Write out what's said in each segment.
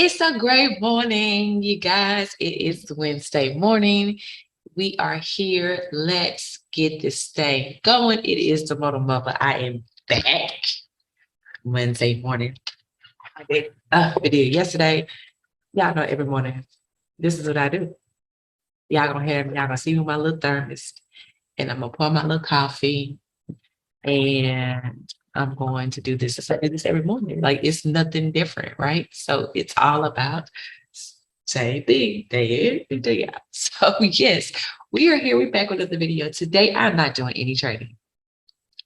It's a great morning, you guys. It is Wednesday morning. We are here. Let's get this thing going. It is the Motor Mother. I am back Wednesday morning. I did yesterday. Y'all know every morning. This is what I do. Y'all gonna see me with my little thermos, and I'm gonna pour my little coffee, and I'm going to do this. I do this every morning. Like it's nothing different, right? So it's all about same thing day in and day out. So yes, we are here. We're back with another video. Today, I'm not doing any trading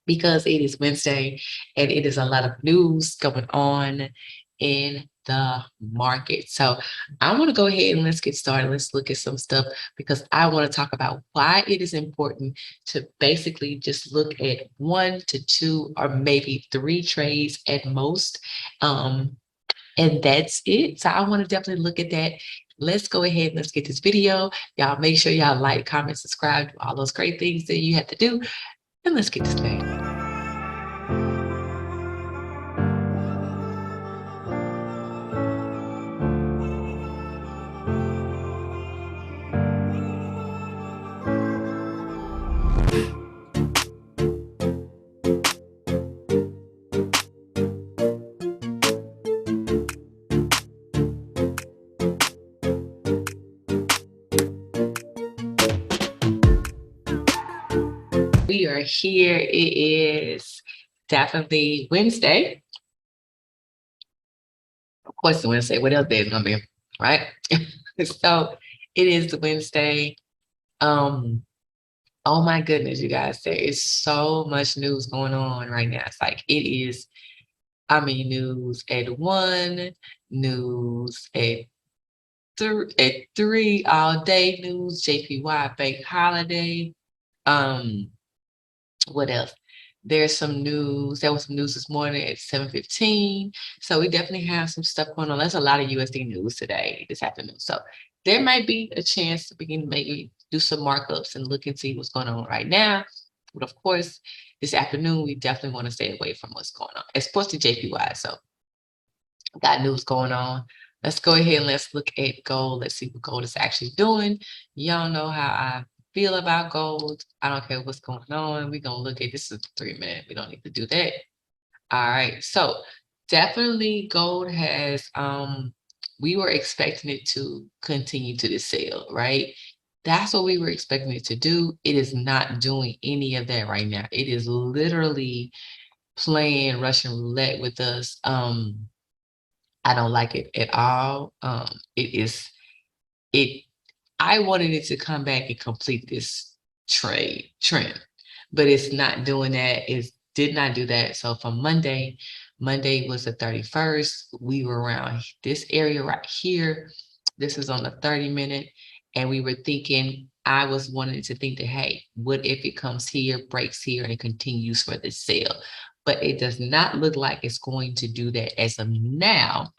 because it is Wednesday and it is a lot of news going on in the market. So I want to go ahead and let's get started. Let's look at some stuff because I want to talk about why it is important to basically just look at 1 to 2 or maybe 3 trades at most. And that's it. So I want to definitely look at that. Let's go ahead and let's get this video. Y'all make sure y'all like, comment, subscribe, do all those great things that you have to do. And let's get this thing. We are here. It is definitely Wednesday. Of course, it's Wednesday. What else day is gonna be, right? So it is Wednesday. Um, oh my goodness, you guys, there is so much news going on right now. It's like it is, news at 1, news at 3, all day news, JPY bank holiday. Um, what else? There's some news. There was some news this morning at 7:15. So we definitely have some stuff going on. There's a lot of USD news today, this afternoon. So there might be a chance to begin to maybe do some markups and look and see what's going on right now. But of course, this afternoon, we definitely want to stay away from what's going on, especially JPY. So got news going on. Let's go ahead and let's look at gold. Let's see what gold is actually doing. Y'all know how I feel about gold. I don't care what's going on. We're going to look at this is 3 minute. We don't need to do that. All right. So definitely gold has, we were expecting it to continue to the sale, right? That's what we were expecting it to do. It is not doing any of that right now. It is literally playing Russian roulette with us. I don't like it at all. It I wanted it to come back and complete this trend, but it's not doing that. It did not do that. So from Monday was the 31st. We were around this area right here. This is on the 30 minute. And we were thinking, I was wanting to think that, hey, what if it comes here, breaks here, and it continues for the sale? But it does not look like it's going to do that as of now.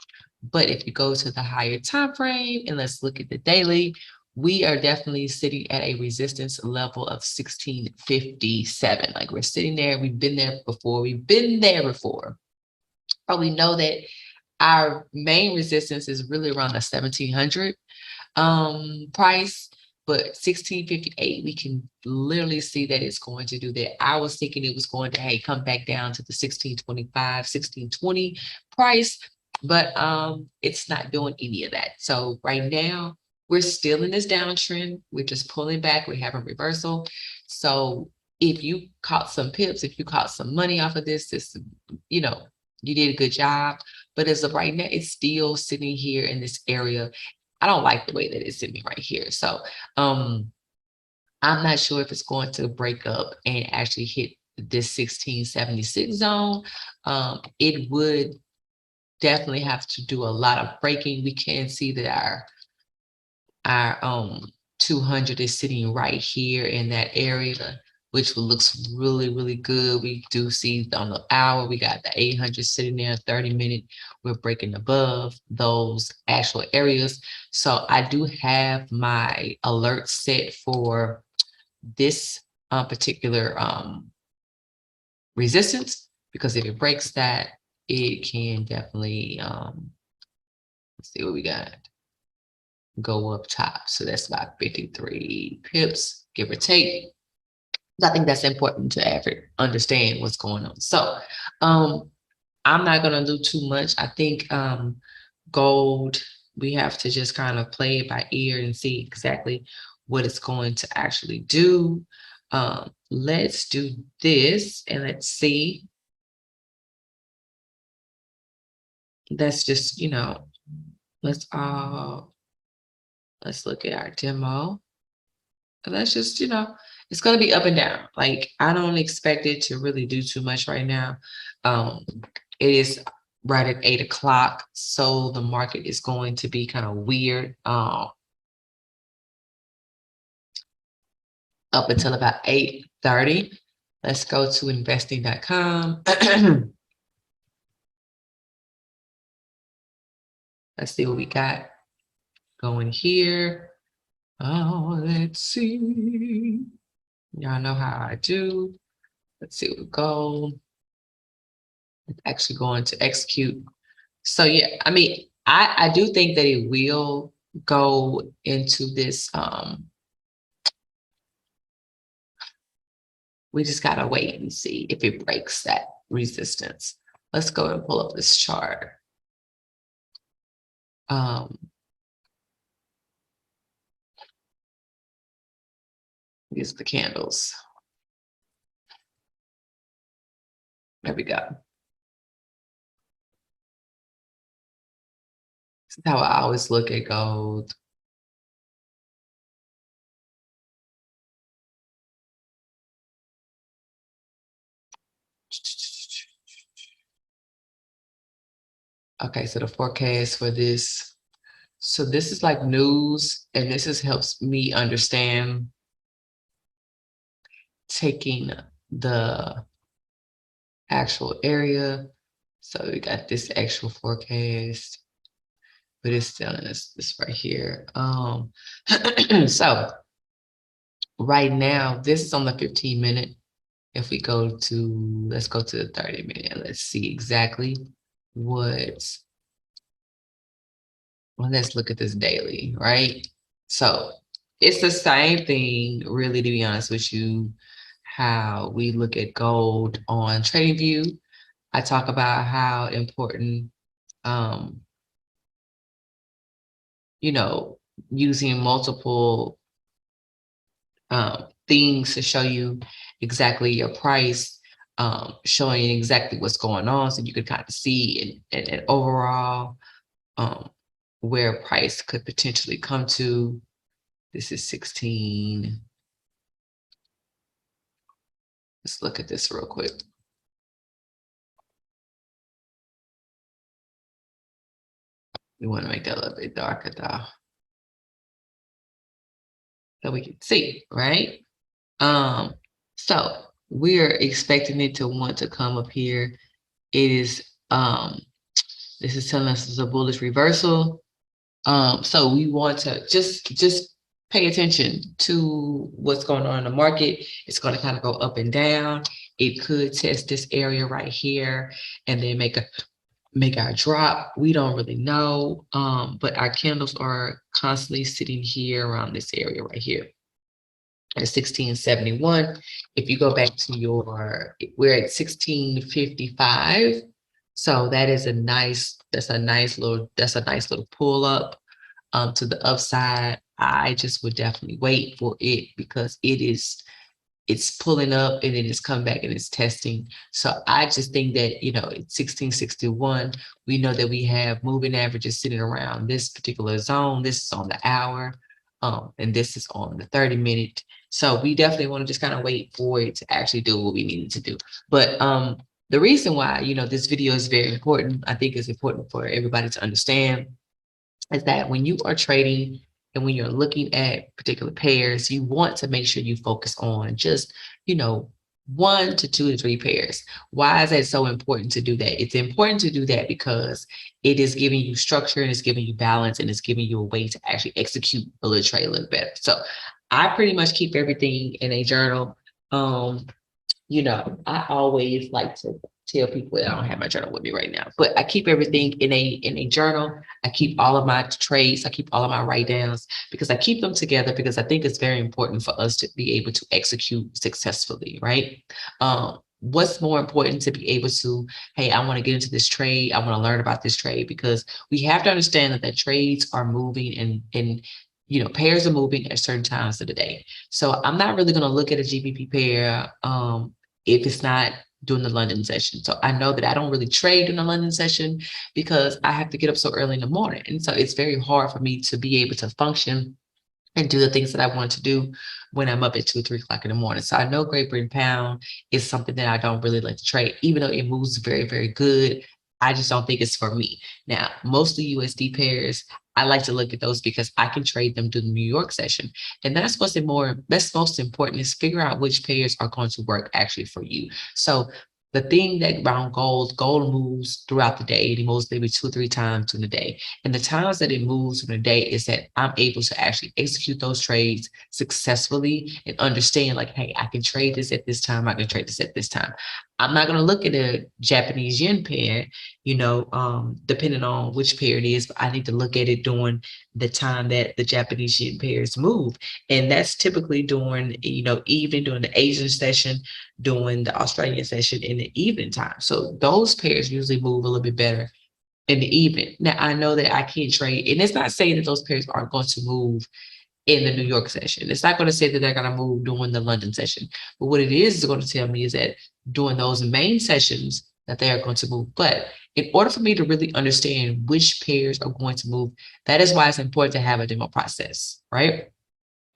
But if you go to the higher time frame and let's look at the daily, we are definitely sitting at a resistance level of 1657. Like we're sitting there, we've been there before, but we know that our main resistance is really around the 1700 price, but 1658, we can literally see that it's going to do that. I was thinking it was going to, hey, come back down to the 1625, 1620 price, but it's not doing any of that. So right now, we're still in this downtrend. We're just pulling back. We have a reversal. So if you caught some pips, if you caught some money off of this, you know, you did a good job. But as of right now, it's still sitting here in this area. I don't like the way that it's sitting right here. So I'm not sure if it's going to break up and actually hit this 1676 zone. It would definitely have to do a lot of breaking. We can see that our 200 is sitting right here in that area, which looks really, really good. We do see on the hour, we got the 800 sitting there, 30 minute. We're breaking above those actual areas. So I do have my alert set for this particular resistance, because if it breaks that, it can definitely Let's see what we got. Go up top. So that's about 53 pips, give or take. I think that's important to understand what's going on. So I'm not gonna do too much. I think gold, we have to just kind of play it by ear and see exactly what it's going to actually do. Let's do this and let's see. That's just, let's look at our demo. That's just, it's going to be up and down. Like, I don't expect it to really do too much right now. It is right at 8 o'clock. So the market is going to be kind of weird up until about 8:30. Let's go to investing.com. Let's see what we got going here. Oh, let's see. Y'all know how I do. Let's see what we go. It's actually going to execute. So yeah, I mean, I do think that it will go into this. We just gotta wait and see if it breaks that resistance. Let's go and pull up this chart. These are the candles. There we go. This is how I always look at gold. Okay, so the forecast for this. So this is like news, and this is helps me understand taking the actual area. So we got this actual forecast, but it's telling us this right here. So right now, this is on the 15-minute. If we go to, let's go to the 30-minute, let's see exactly what's, well, let's look at this daily, right? So it's the same thing, really, to be honest with you, how we look at gold on TradingView. I talk about how important, using multiple things to show you exactly your price, showing exactly what's going on, so you could kind of see and overall where price could potentially come to. This is 16. Let's look at this real quick. We want to make that a little bit darker though, so we can see, right? So we're expecting it to want to come up here. It is, this is telling us it's a bullish reversal. So we want to just pay attention to what's going on in the market. It's going to kind of go up and down. It could test this area right here and then make our drop. We don't really know. But our candles are constantly sitting here around this area right here at 1671. If you go back to we're at 1655. So that is that's a nice little pull up to the upside. I just would definitely wait for it because it's pulling up and then it's come back and it's testing. So I just think that, it's 1661. We know that we have moving averages sitting around this particular zone. This is on the hour, and this is on the 30-minute. So we definitely want to just kind of wait for it to actually do what we needed to do. But the reason why, this video is very important, I think it's important for everybody to understand, is that when you are trading and when you're looking at particular pairs, you want to make sure you focus on just, 1 to 2 to 3 pairs. Why is that so important to do that? It's important to do that because it is giving you structure and it's giving you balance and it's giving you a way to actually execute a little trade a little better. So I pretty much keep everything in a journal. I always like to tell people that I don't have my journal with me right now, but I keep everything in a journal. I keep all of my trades. I keep all of my write downs because I keep them together because I think it's very important for us to be able to execute successfully, right? What's more important to be able to, hey, I want to get into this trade. I want to learn about this trade because we have to understand that the trades are moving and pairs are moving at certain times of the day. So I'm not really going to look at a GBP pair if it's not during the London session. So I know that I don't really trade in the London session because I have to get up so early in the morning. And so it's very hard for me to be able to function and do the things that I want to do when I'm up at 2 or 3 o'clock in the morning. So I know Great Britain pound is something that I don't really like to trade, even though it moves very, very good. I just don't think it's for me. Now, most of the USD pairs, I like to look at those because I can trade them through the New York session. And that's most important is figure out which pairs are going to work actually for you. So the thing that around gold moves throughout the day. It moves maybe 2 or 3 times in the day. And the times that it moves in a day is that I'm able to actually execute those trades successfully and understand like, hey, I can trade this at this time. I can trade this at this time. I'm not going to look at a Japanese yen pair, depending on which pair it is, but I need to look at it during the time that the Japanese yen pairs move. And that's typically during, evening, during the Asian session, during the Australian session in the evening time. So those pairs usually move a little bit better in the evening. Now I know that I can't trade, and it's not saying that those pairs aren't going to move in the New York session. It's not going to say that they're going to move during the London session. But what it is going to tell me is that during those main sessions that they are going to move. But in order for me to really understand which pairs are going to move, that is why it's important to have a demo process, right?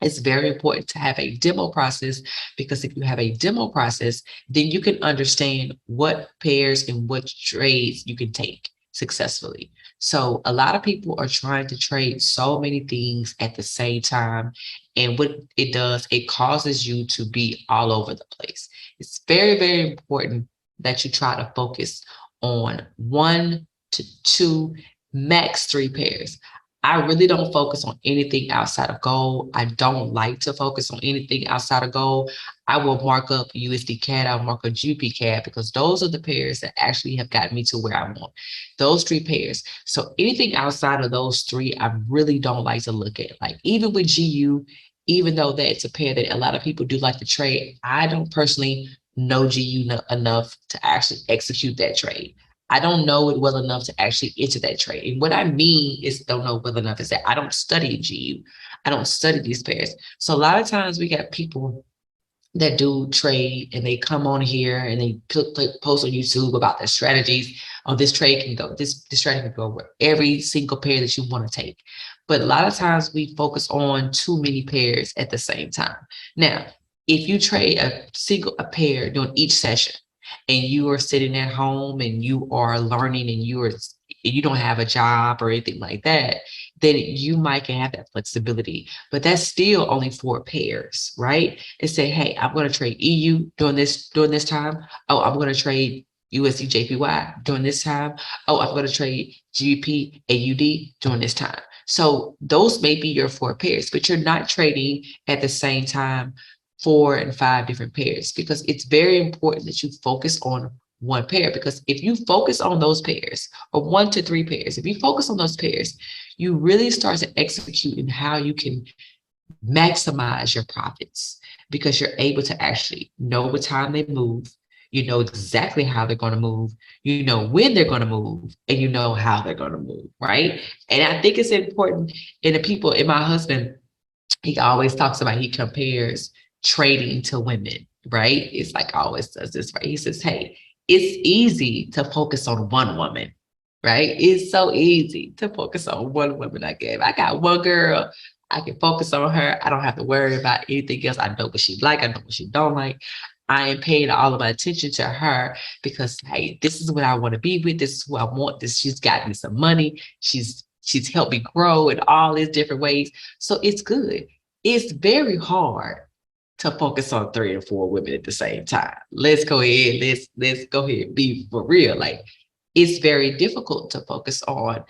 It's very important to have a demo process because if you have a demo process, then you can understand what pairs and what trades you can take successfully. So a lot of people are trying to trade so many things at the same time. And what it does, it causes you to be all over the place. It's very, very important that you try to focus on 1 to 2, max 3 pairs. I really don't focus on anything outside of gold. I don't like to focus on anything outside of gold. I will mark up USD CAD, I'll mark up GP CAD because those are the pairs that actually have gotten me to where I want. Those 3 pairs. So anything outside of those 3, I really don't like to look at. Like even with GU, even though that's a pair that a lot of people do like to trade, I don't personally know GU enough to actually execute that trade. I don't know it well enough to actually enter that trade. And what I mean is don't know well enough is that I don't study GU. I don't study these pairs. So a lot of times we got people that do trade and they come on here and they post on YouTube about their strategies. Oh, this trade can go, this strategy can go over every single pair that you want to take. But a lot of times we focus on too many pairs at the same time. Now, if you trade a pair during each session and you are sitting at home and you are learning and you don't have a job or anything like that, then you might can have that flexibility. But that's still only 4 pairs, right? And say, hey, I'm going to trade EU during this time. Oh, I'm going to trade USD JPY during this time. Oh, I'm going to trade GBP AUD during this time. So those may be your 4 pairs, but you're not trading at the same time 4 and 5 different pairs because it's very important that you focus on 1 pair, because if you focus on those pairs or 1 to 3 pairs, if you focus on those pairs, you really start to execute in how you can maximize your profits because you're able to actually know what time they move. You know exactly how they're going to move. You know when they're going to move, and you know how they're going to move, right? And I think it's important in the people. In my husband, he always talks about, he compares trading to women, right? It's like always does this, right? He says, hey, it's easy to focus on one woman, right? It's so easy to focus on one woman. I got one girl, I can focus on her. I don't have to worry about anything else. I know what she like, I know what she don't like. I am paying all of my attention to her because, hey, this is what I want to be with. This is who I want. This, she's got me some money. She's helped me grow in all these different ways. So it's good. It's very hard to focus on 3 or 4 women at the same time. Let's go ahead. Let's go ahead and be for real. Like it's very difficult to focus on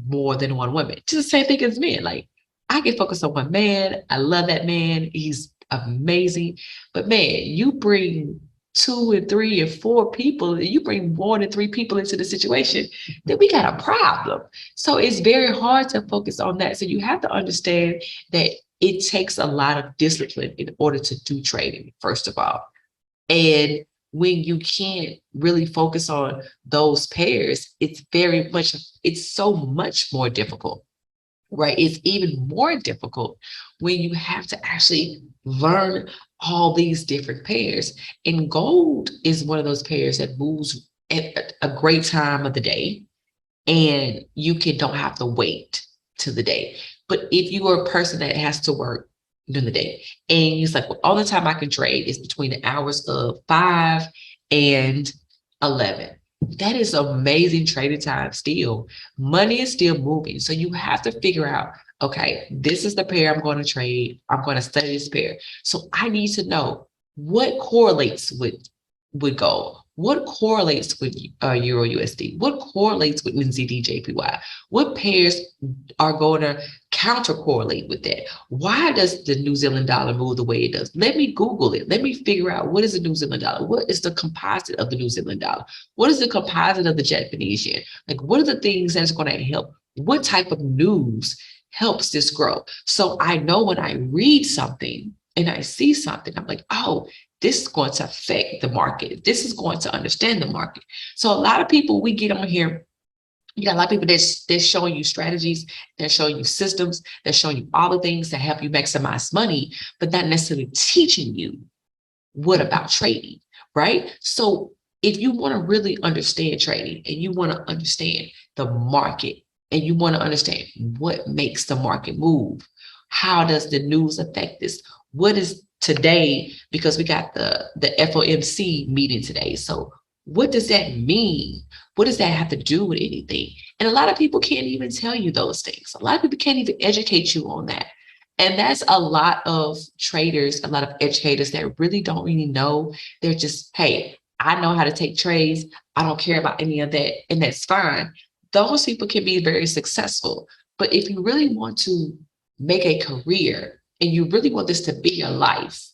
more than one woman. Just the same thing as men. Like I can focus on one man. I love that man. He's amazing. But man, you bring 2 and 3 and 4 people, and you bring more than 3 people into the situation, then we got a problem. So it's very hard to focus on that. So you have to understand that it takes a lot of discipline in order to do trading, first of all. And when you can't really focus on those pairs, it's so much more difficult, right? It's even more difficult when you have to actually learn all these different pairs. And gold is one of those pairs that moves at a great time of the day, and don't have to wait to the day. But if you are a person that has to work during the day, and you're like, well, all the time I can trade is between the hours of 5 and 11. That is amazing trading time still. Money is still moving. So you have to figure out, okay, this is the pair I'm going to trade. I'm going to study this pair. So I need to know what correlates with gold. What correlates with Euro USD? What correlates with NZD JPY? What pairs are going to counter correlate with that? Why does the New Zealand dollar move the way it does? Let me Google it. Let me figure out, what is the New Zealand dollar? What is the composite of the New Zealand dollar? What is the composite of the Japanese yen? Like, what are the things that's going to help? What type of news helps this grow? So I know when I read something and I see something, I'm like, oh, this is going to affect the market. This is going to understand the market. So a lot of people, we get on here, you got a lot of people they're showing you strategies, they're showing you systems, they're showing you all the things that help you maximize money, but not necessarily teaching you what about trading, right? So if you want to really understand trading, and you want to understand the market, and you want to understand what makes the market move, how does the news affect this? What is today? Because we got the FOMC meeting today. So what does that mean? What does that have to do with anything? And a lot of people can't even tell you those things. A lot of people can't even educate you on that. And that's a lot of traders, a lot of educators that really don't really know. They're just, hey, I know how to take trades. I don't care about any of that. And that's fine. Those people can be very successful. But if you really want to make a career, and you really want this to be your life,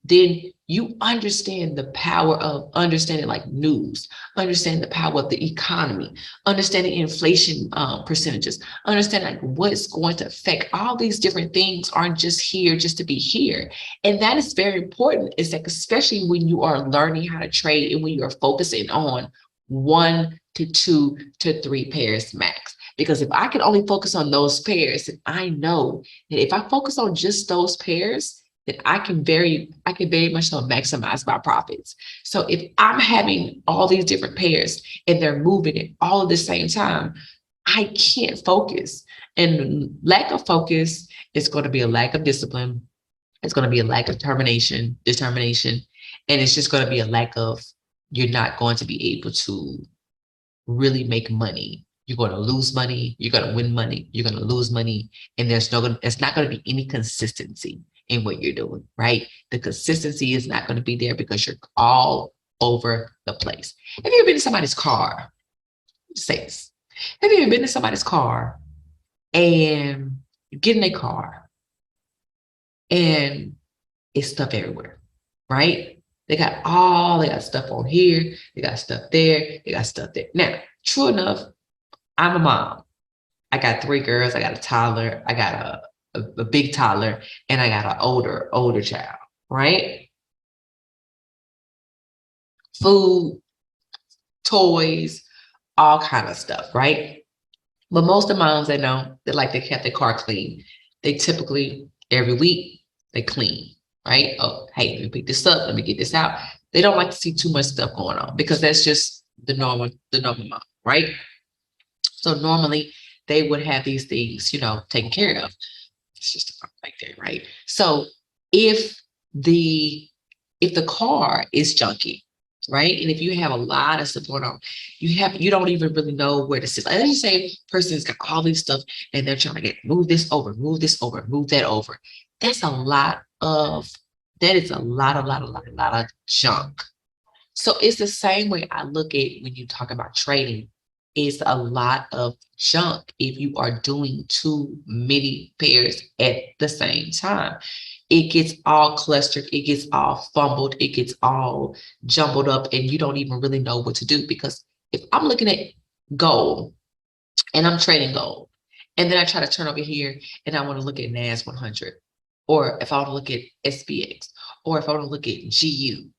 then you understand the power of understanding like news, understand the power of the economy, understanding inflation percentages, understand like what's going to affect. All these different things aren't just here just to be here. And that is very important. Is that especially when you are learning how to trade, and when you're focusing on 1 to 2 to 3 pairs max. Because if I can only focus on those pairs, then I know that if I focus on just those pairs, then I can very much so maximize my profits. So if I'm having all these different pairs and they're moving it all at the same time, I can't focus. And lack of focus is going to be a lack of discipline. It's going to be a lack of determination, and it's just going to be a lack of, you're not going to be able to really make money. You're going to lose money. You're going to win money. You're going to lose money. And there's not going to be any consistency in what you're doing, right? The consistency is not going to be there because you're all over the place. Have you ever been in somebody's car? Say this. Have you ever been in somebody's car and you get in a car and it's stuff everywhere, right? They got stuff on here, they got stuff there, they got stuff there. Now, true enough, I'm a mom. I got 3 girls, I got a toddler, I got a big toddler, and I got an older child, right? Food, toys, all kind of stuff, right? But most of the moms, I know, they like to keep their car clean. They typically, every week, they clean, right? Oh, hey, let me pick this up, let me get this out. They don't like to see too much stuff going on because that's just the normal mom, right? So normally they would have these things, taken care of. It's just right there, right? So if the car is junky, right? And if you have a lot of stuff going on, you don't even really know where to sit. Like, let's just say a person's got all this stuff and they're trying to move this over, move that over. That's a lot of lot of junk. So it's the same way I look at when you talk about trading. It's a lot of junk if you are doing too many pairs at the same time. it gets all clustered, it gets all fumbled, it gets all jumbled up, and you don't even really know what to do. Because if I'm looking at gold and I'm trading gold, and then I try to turn over here and I want to look at NAS 100, or if I want to look at SPX, or if I want to look at GU,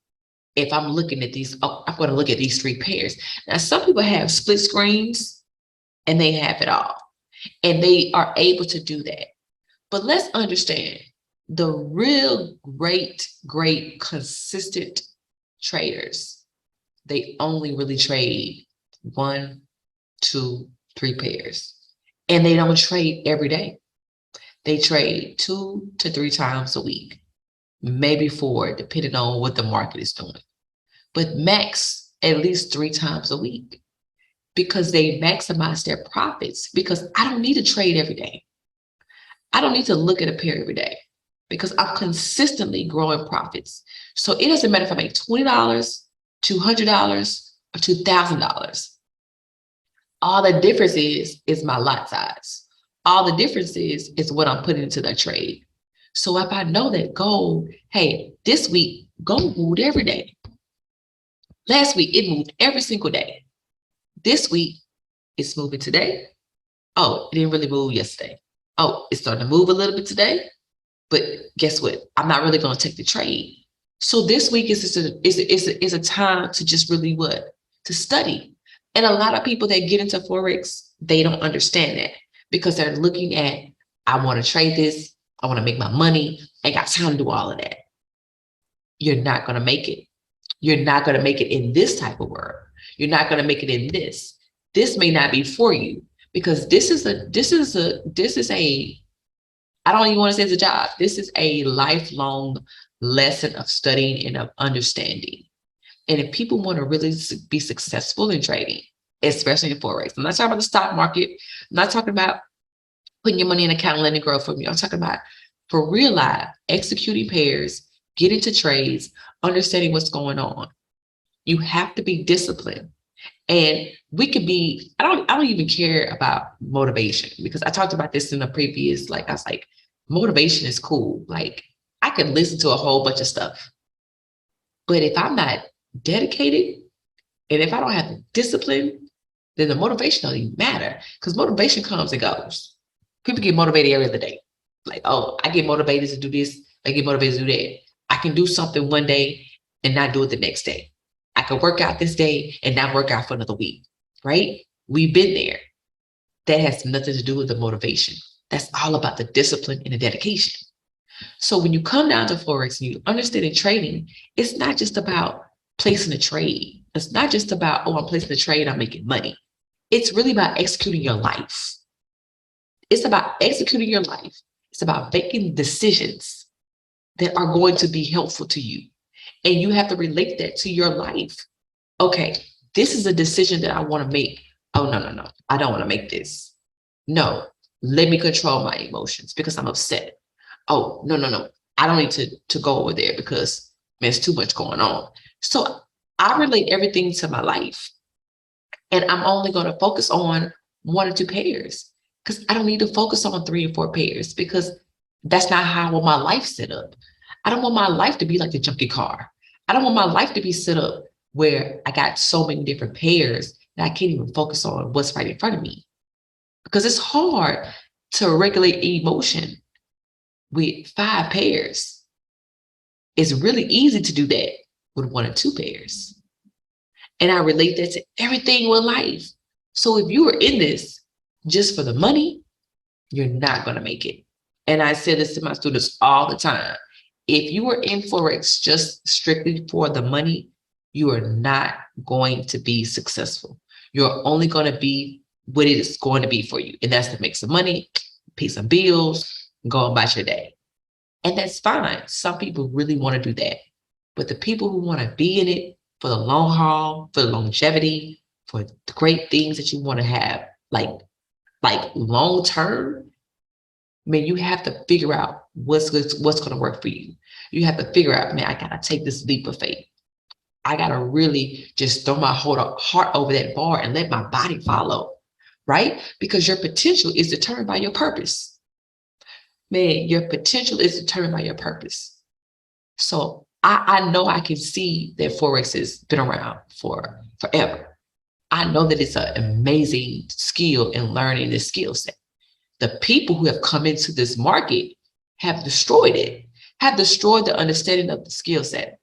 if I'm looking at these, oh, I'm going to look at these three pairs. Now, some people have split screens and they have it all, and they are able to do that. But let's understand, the real great, consistent traders, they only really trade 1, 2, 3 pairs. And they don't trade every day. They trade 2 to 3 times a week, maybe 4, depending on what the market is doing. But max at least 3 times a week, because they maximize their profits. Because I don't need to trade every day. I don't need to look at a pair every day, because I'm consistently growing profits. So it doesn't matter if I make $20, $200, or $2,000. All the difference is my lot size. All the difference is what I'm putting into that trade. So if I know that gold, hey, this week, gold moved every day. Last week, it moved every single day. This week, it's moving today. Oh, it didn't really move yesterday. Oh, it's starting to move a little bit today. But guess what? I'm not really going to take the trade. So this week is a time to just really what? To study. And a lot of people that get into Forex, they don't understand that, because they're looking at, I want to trade this. I want to make my money. I ain't got time to do all of that. You're not going to make it. You're not going to make it in this type of world. You're not going to make it in this. This may not be for you, because this is a, I don't even want to say it's a job. This is a lifelong lesson of studying and of understanding. And if people want to really be successful in trading, especially in Forex, I'm not talking about the stock market. I'm not talking about putting your money in an account and letting it grow from you. I'm talking about for real life, executing pairs, get into trades, understanding what's going on. You have to be disciplined. And we could be, I don't even care about motivation, because I talked about this in a previous, I was like, motivation is cool. Like, I could listen to a whole bunch of stuff. But if I'm not dedicated, and if I don't have the discipline, then the motivation don't even matter, because motivation comes and goes. People get motivated every other day. Like, oh, I get motivated to do this. I get motivated to do that. I can do something one day and not do it the next day. I can work out this day and not work out for another week, right? We've been there. That has nothing to do with the motivation. That's all about the discipline and the dedication. So when you come down to Forex and you understand in trading, it's not just about placing a trade. It's not just about, oh, I'm placing a trade, I'm making money. It's really about executing your life. It's about executing your life. It's about making decisions that are going to be helpful to you. And you have to relate that to your life. Okay, this is a decision that I want to make. Oh, no. I don't want to make this. No, let me control my emotions because I'm upset. Oh, no. I don't need to go over there because there's too much going on. So I relate everything to my life. And I'm only going to focus on 1 or 2 pairs, because I don't need to focus on 3 or 4 pairs, because that's not how I want my life set up. I don't want my life to be like the junkie car. I don't want my life to be set up where I got so many different pairs that I can't even focus on what's right in front of me, because it's hard to regulate emotion with 5 pairs. It's really easy to do that with 1 or 2 pairs. And I relate that to everything with life. So if you are in this just for the money, you're not going to make it. And I say this to my students all the time. If you are in Forex just strictly for the money, you are not going to be successful. You're only going to be what it is going to be for you. And that's to make some money, pay some bills, go about your day. And that's fine. Some people really want to do that. But the people who want to be in it for the long haul, for the longevity, for the great things that you want to have, like long term, man, you have to figure out what's going to work for you. You have to figure out, man, I got to take this leap of faith. I got to really just throw my whole heart over that bar and let my body follow, right? Because your potential is determined by your purpose. Man, your potential is determined by your purpose. So I know I can see that Forex has been around for forever. I know that it's an amazing skill in learning this skill set. The people who have come into this market have destroyed it, have destroyed the understanding of the skill set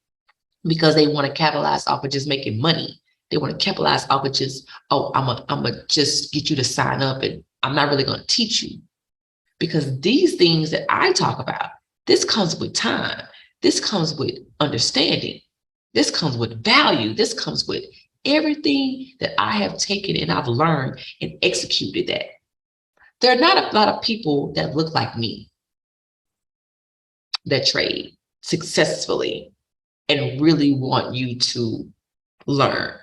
because they want to capitalize off of just making money. They want to capitalize off of just, oh, I'm a just get you to sign up and I'm not really going to teach you. Because these things that I talk about, this comes with time. This comes with understanding. This comes with value. This comes with everything that I have taken and I've learned and executed that. There are not a lot of people that look like me that trade successfully and really want you to learn.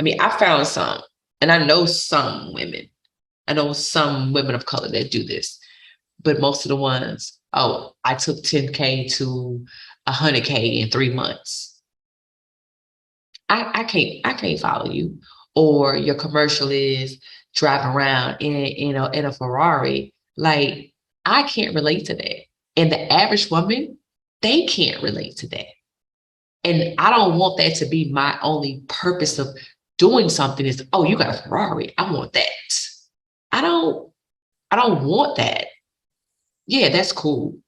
I mean, I found some, and I know some women. I know some women of color that do this, but most of the ones, oh, I took 10K to 100K in 3 months. I can't follow you. Or your commercial is driving around in a Ferrari. Like, I can't relate to that. And the average woman, they can't relate to that. And I don't want that to be my only purpose of doing something is, oh, you got a Ferrari. I want that. I don't want that. Yeah, that's cool.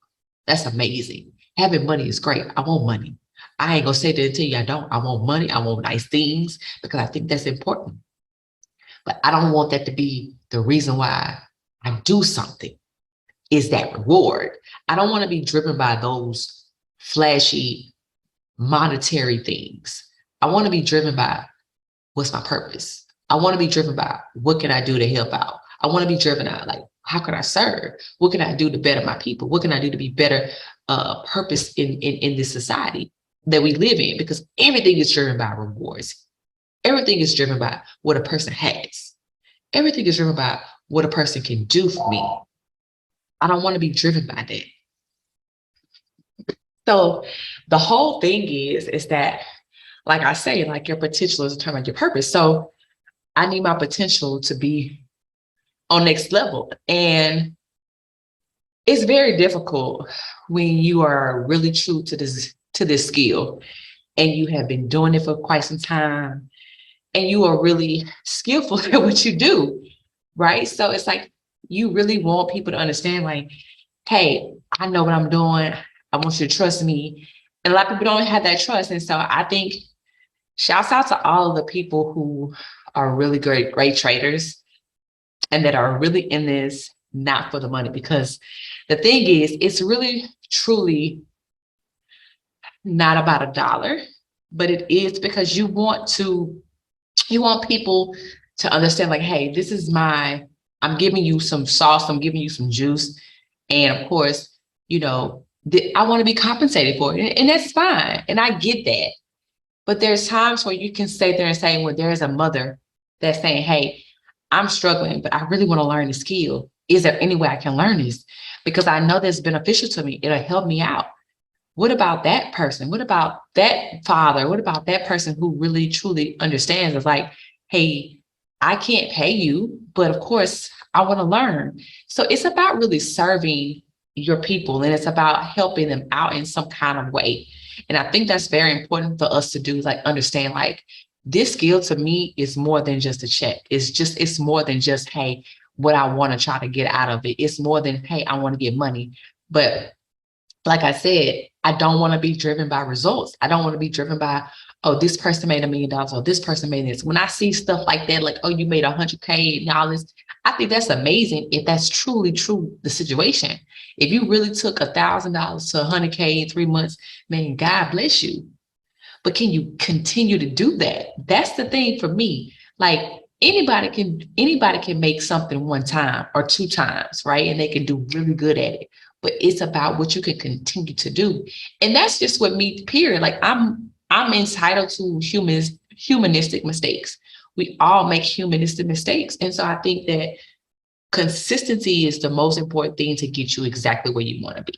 That's amazing. Having money is great. I want money. I ain't gonna say that until you I don't. I want money. I want nice things because I think that's important. But I don't want that to be the reason why I do something is that reward. I don't want to be driven by those flashy monetary things. I want to be driven by what's my purpose. I want to be driven by what can I do to help out. I want to be driven out like how can I serve? What can I do to better my people? What can I do to be better purpose in this society that we live in? Because everything is driven by rewards. Everything is driven by what a person has. Everything is driven by what a person can do for me. I don't want to be driven by that. So the whole thing is that, like I say, like your potential is determined by your purpose. So I need my potential to be on next level. And it's very difficult when you are really true to this skill and you have been doing it for quite some time and you are really skillful at what you do, right? So it's like you really want people to understand like, hey, I know what I'm doing. I want you to trust me. And a lot of people don't have that trust. And so I think shouts out to all of the people who are really great traders and that are really in this not for the money, because the thing is, it's really truly not about a dollar, but it is because you want people to understand like, hey, this is I'm giving you some sauce, I'm giving you some juice. And of course, I want to be compensated for it. And that's fine. And I get that. But there's times where you can stay there and say, when there is a mother that's saying, hey, I'm struggling, but I really want to learn the skill. Is there any way I can learn this? Because I know that's beneficial to me. It'll help me out. What about that person? What about that father? What about that person who really truly understands? It's like, hey, I can't pay you, but of course I want to learn. So it's about really serving your people and it's about helping them out in some kind of way. And I think that's very important for us to do, like understand like this skill to me is more than just a check. It's more than just, hey, what I want to try to get out of it. It's more than, hey, I want to get money. But like I said, I don't want to be driven by results. I don't want to be driven by, oh, this person made $1 million or this person made this. When I see stuff like that, like, oh, you made 100K dollars, I think that's amazing if that's truly true, the situation. If you really took $1,000 to 100K in 3 months, man, God bless you. But can you continue to do that? That's the thing for me. Like anybody can make something one time or 2 times, right? And they can do really good at it. But it's about what you can continue to do. And that's just what me, period. Like I'm entitled to humanistic mistakes. We all make humanistic mistakes. And so I think that consistency is the most important thing to get you exactly where you want to be.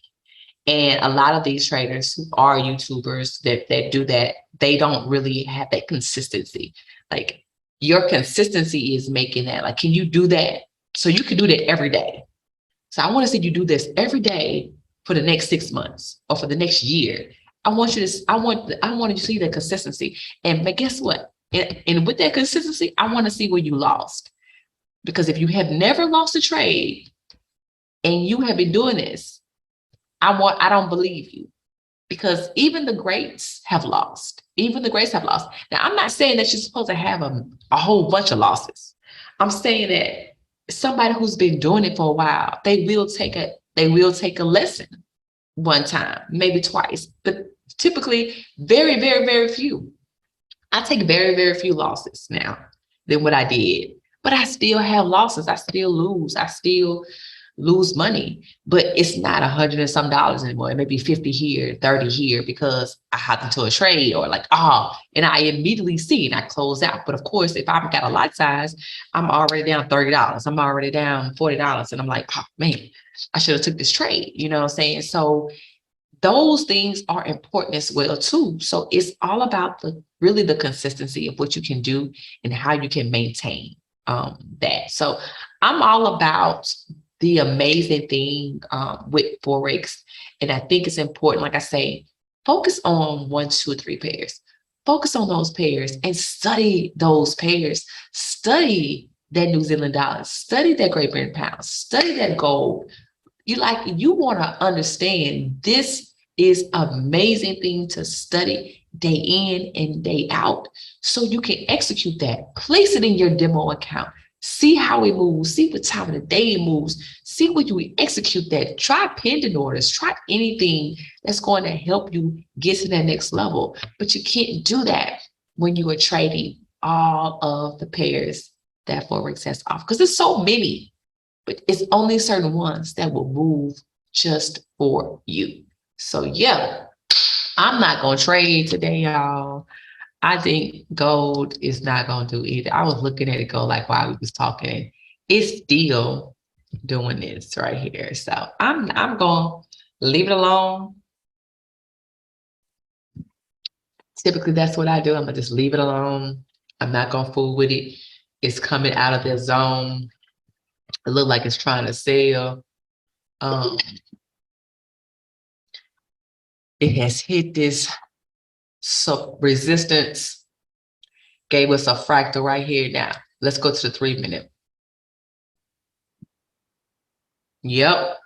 And a lot of these traders who are YouTubers that do that, they don't really have that consistency. Like your consistency is making that. Like, can you do that? So you can do that every day. So I want to see you do this every day for the next 6 months or for the next year. I want you to see the consistency. And but guess what? And with that consistency, I want to see where you lost. Because if you have never lost a trade and you have been doing this, I don't believe you. Because even the greats have lost. Even the greats have lost. Now, I'm not saying that you're supposed to have a whole bunch of losses. I'm saying that somebody who's been doing it for a while, they will take a lesson one time, maybe twice, but typically very, very, very few. I take very, very few losses now than what I did, but I still have losses. I still lose. I still lose money, but it's not $100 and some anymore. It may be 50 here, 30 here because I hopped into a trade or like, and I immediately see and I close out. But of course, if I've got a lot size, I'm already down $30. I'm already down $40. And I'm like, oh man, I should have took this trade. You know what I'm saying? So those things are important as well too. So it's all about really the consistency of what you can do and how you can maintain that. So I'm all about the amazing thing with Forex. And I think it's important, like I say, focus on 1, 2, 3 pairs. Focus on those pairs and study those pairs. Study that New Zealand dollar, study that Great Britain pound, study that gold. You want to understand this is amazing thing to study day in and day out so you can execute that. Place it in your demo account. See how it moves. See what time of the day it moves. See where you execute that. Try pending orders. Try anything that's going to help you get to that next level. But you can't do that when you are trading all of the pairs that Forex has off because there's so many. But it's only certain ones that will move just for you. So yeah, I'm not going to trade today, y'all. I think gold is not going to do either. I was looking at it go like while we was talking. It's still doing this right here. So I'm going to leave it alone. Typically, that's what I do. I'm going to just leave it alone. I'm not going to fool with it. It's coming out of the zone. It looked like it's trying to sell. It has hit this resistance, gave us a fractal right here. Now, let's go to the 3-minute. Yep.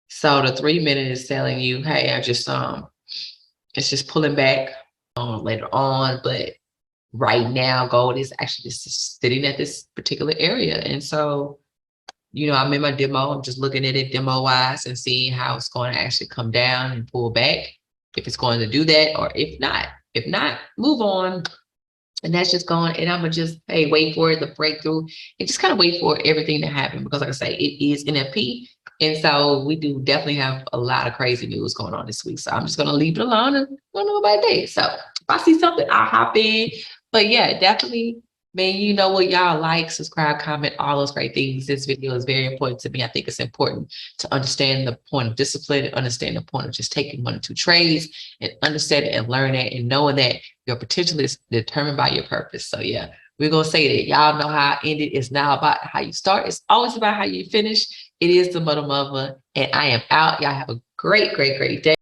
So the 3-minute is telling you, hey, it's just pulling back later on, but right now gold is actually just sitting at this particular area. And so, I'm in my demo, I'm just looking at it demo wise and seeing how it's going to actually come down and pull back, if it's going to do that, or if not, move on. And that's just going, and I'm gonna just, hey, wait for it, the breakthrough, and just kind of wait for everything to happen, because like I say, it is NFP. And so we do definitely have a lot of crazy news going on this week. So I'm just gonna leave it alone and don't know about that. So if I see something, I'll hop in. But yeah, definitely, man, you know what, y'all like, subscribe, comment, all those great things. This video is very important to me. I think it's important to understand the point of discipline, and understand the point of just taking 1 or 2 trades, and understand it and learn it, and knowing that your potential is determined by your purpose. So yeah, we're gonna say that y'all know how I ended. It's now about how you start. It's always about how you finish. It is the mother, and I am out. Y'all have a great, great, great day.